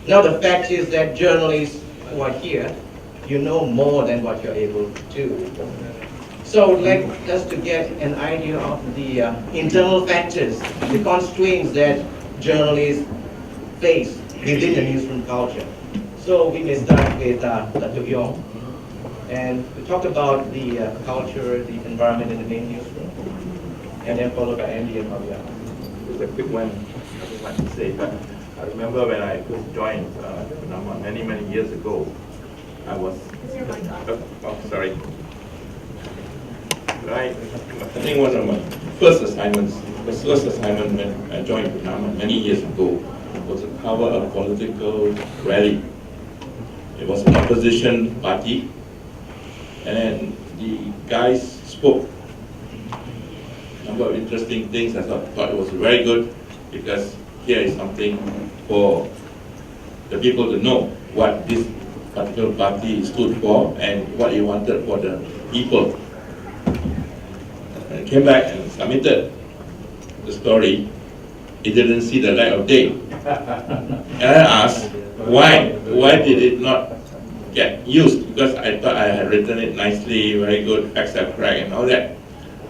Now the fact is that journalists who are here, you know more than what you're able to do. So like us to get an idea of the internal factors, the constraints that journalists face within the newsroom culture. So we may start with Dr. Yong, and we talk about the culture, the environment in the main newsroom, and then followed by Andy and Fabian. It's a quick one, nothing much to say, but I remember when I first joined many, many years ago, I was, sorry. Right. I think one of my first assignment when I joined Panama many years ago was to cover a political rally. It was an opposition party, and the guys spoke a number of interesting things. I thought it was very good, because here is something for the people to know what this particular party stood for and what it wanted for the people. And came back and submitted the story. It didn't see the light of day. And I asked, why did it not get used? Because I thought I had written it nicely, very good, facts are correct and all that.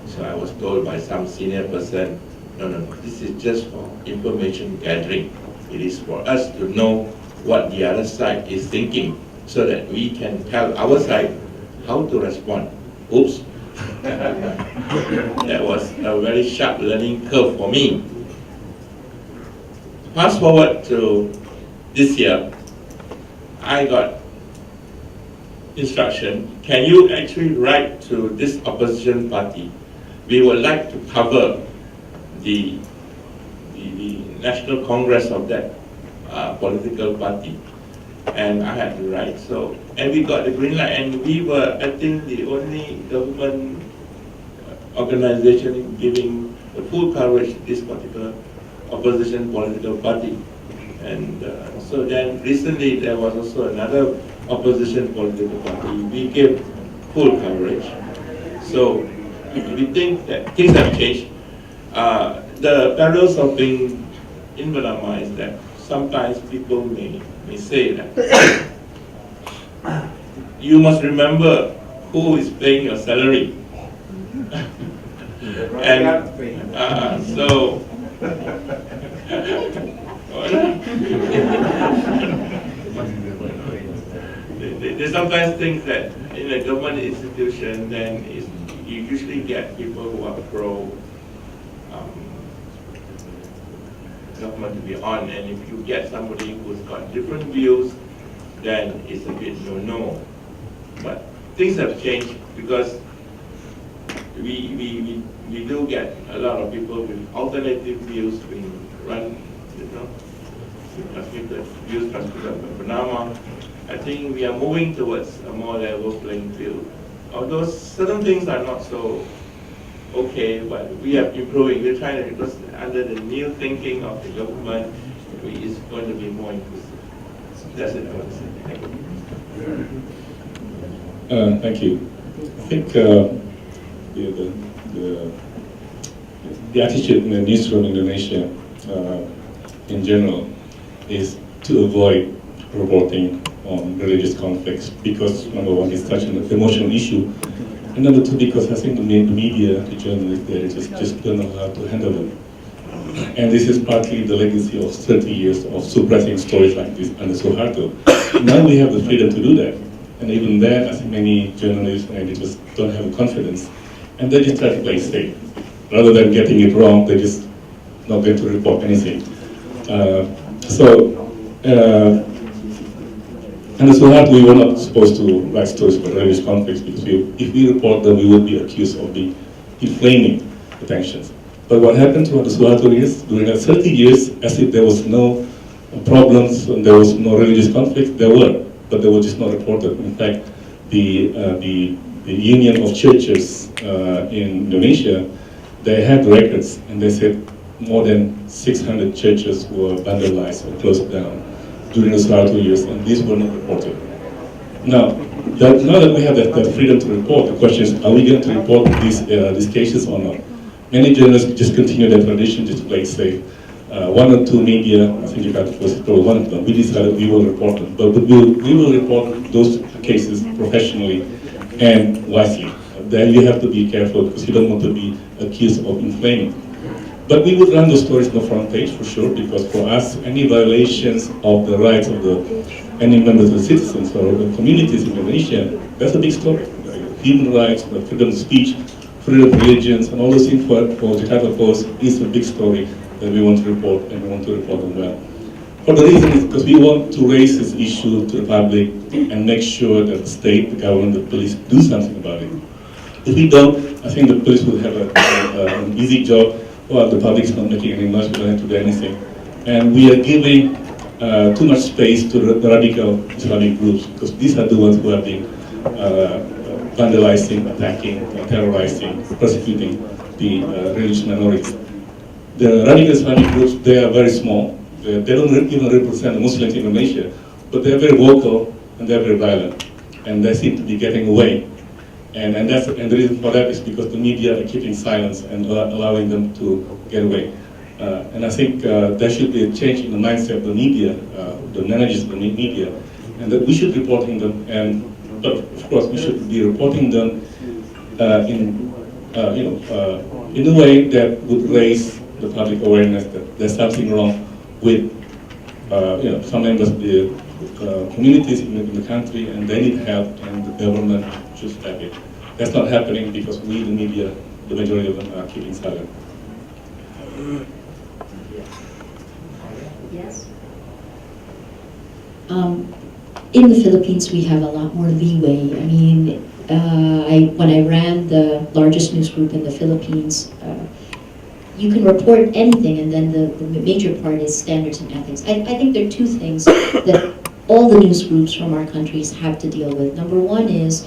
So I was told by some senior person, no, this is just for information gathering. It is for us to know what the other side is thinking, so that we can tell our side how to respond. Oops. That was a very sharp learning curve for me. Fast forward to this year, I got instruction, can you actually write to this opposition party? We would like to cover the National Congress of that political party. And I had to write, and we got the green light, and we were, I think, the only government organization giving the full coverage to this particular opposition political party. And so then recently there was also another opposition political party. We gave full coverage. So we think that things have changed. The perils of being in Burma is that sometimes people may say that you must remember who is paying your salary. And so they sometimes think that in a government institution, then you usually get people who are pro government to be on, and if you get somebody who's got different views, then it's a bit no. But things have changed, because we do get a lot of people with alternative views being run, transmitted by Panama. I think we are moving towards a more level playing field. Although certain things are not so okay, but we are improving. We're trying to, because under the new thinking of the government, it's going to be more inclusive. That's it, I want to say. Thank you. Thank you. I think the attitude in the newsroom in Indonesia in general is to avoid reporting on religious conflicts, because number one, it's such an emotional issue, and number two, because I think the media, the journalists there, just don't know how to handle it. And this is partly the legacy of 30 years of suppressing stories like this under Suharto. Now we have the freedom to do that, and even then, I think many journalists and editors don't have the confidence, and they just try to play safe. Rather than getting it wrong, they're just not going to report anything. Under Suharto, we were not supposed to write stories about religious conflicts, because if we report them, we would be accused of inflaming the tensions. But what happened to under Suharto is, during the 30 years, as if there was no problems and there was no religious conflict, there were, but they were just not reported. In fact, the Union of Churches in Indonesia, they had records, and they said more than 600 churches were vandalized or closed down during the Suharto years, and these were not reported. Now that we have that freedom to report, the question is, are we going to report these cases or not? Many journalists just continue their tradition, just play it safe. one or two media, I think Jakarta Post is probably one of them, we decided we will report them. But we will report those cases professionally and wisely. Then you have to be careful because you don't want to be accused of inflaming. But we would run those stories on the front page for sure, because for us, any violations of the rights of any members of the citizens or the communities in Indonesia, that's a big story. Human rights, the freedom of speech, freedom of religions, and all those things for Jakarta Post is a big story that we want to report, and we want to report them well. For the reason is because we want to raise this issue to the public and make sure that the state, the government, the police do something about it. If we don't, I think the police will have an easy job. Well, the public is not making any noise, we don't have to do anything. And we are giving too much space to the radical Islamic groups, because these are the ones who are being vandalizing, attacking, terrorizing, persecuting the religious minorities. The radical Islamic groups, they are very small. They don't even represent the Muslims in Indonesia, but they're very vocal and they're very violent. And they seem to be getting away. And the reason for that is because the media are keeping silence and allowing them to get away. And I think there should be a change in the mindset of the media, the managers of the media, and that we should be reporting them. But of course, we should be reporting them in a way that would raise the public awareness that there's something wrong with some members of the communities in the country, and they need help, and the government should step in. That's not happening because we, the media, the majority of them are keeping silent. Yes. In the Philippines, we have a lot more leeway. I mean, when I ran the largest news group in the Philippines, you can report anything, and then the major part is standards and ethics. I think there are two things that all the news groups from our countries have to deal with. Number one is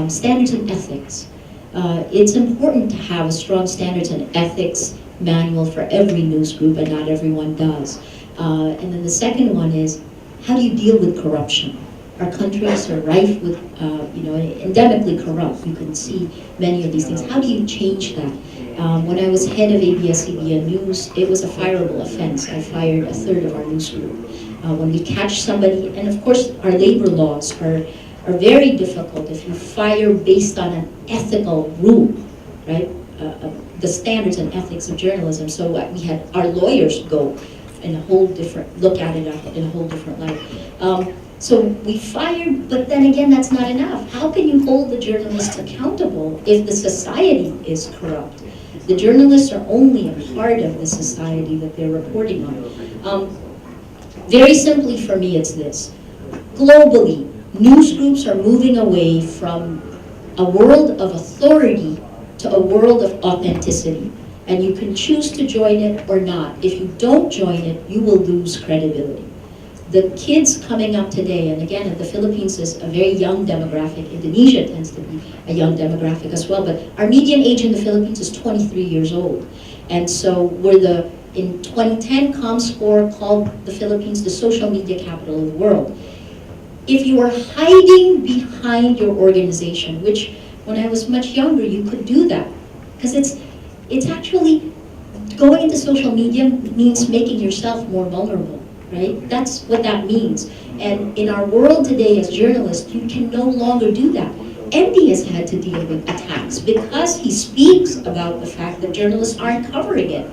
standards and ethics. It's important to have a strong standards and ethics manual for every news group, and not everyone does. And then the second one is, how do you deal with corruption? Our countries are rife with, endemically corrupt. You can see many of these things. How do you change that? When I was head of ABS-CBN News, it was a fireable offense. I fired a third of our news group. When we catch somebody, and of course our labor laws are very difficult if you fire based on an ethical rule, right? The standards and ethics of journalism. So we had our lawyers go in a whole different, look at it in a whole different light. So we fired, but then again, that's not enough. How can you hold the journalists accountable if the society is corrupt? The journalists are only a part of the society that they're reporting on. Very simply for me, it's this. Globally, news groups are moving away from a world of authority to a world of authenticity. And you can choose to join it or not. If you don't join it, you will lose credibility. The kids coming up today, and again, the Philippines is a very young demographic. Indonesia tends to be a young demographic as well, but our median age in the Philippines is 23 years old. And so we're in 2010, ComScore called the Philippines the social media capital of the world. If you are hiding behind your organization, which when I was much younger, you could do that, because it's actually, going into social media means making yourself more vulnerable. Right? That's what that means. And in our world today as journalists, you can no longer do that. Andy has had to deal with attacks because he speaks about the fact that journalists aren't covering it.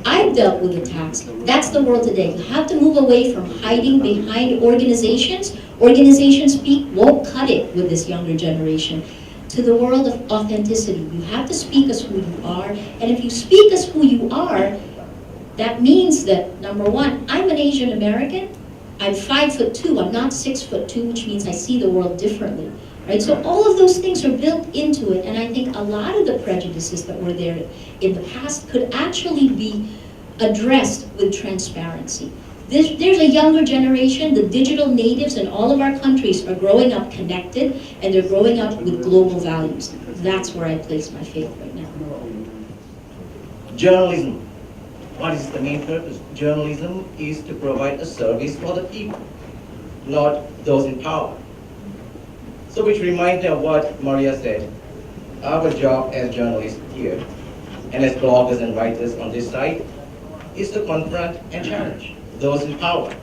I've dealt with attacks. That's the world today. You have to move away from hiding behind organizations. Organizations speak won't cut it with this younger generation. To the world of authenticity. You have to speak as who you are. And if you speak as who you are, that means that, number one, I'm an Asian American. I'm 5'2". I'm not 6'2", which means I see the world differently, right? So all of those things are built into it, and I think a lot of the prejudices that were there in the past could actually be addressed with transparency. There's a younger generation. The digital natives in all of our countries are growing up connected, and they're growing up with global values. That's where I place my faith right now. Journalism. What is the main purpose? Journalism is to provide a service for the people, not those in power. So which reminds me of what Maria said. Our job as journalists here, and as bloggers and writers on this site, is to confront and challenge those in power.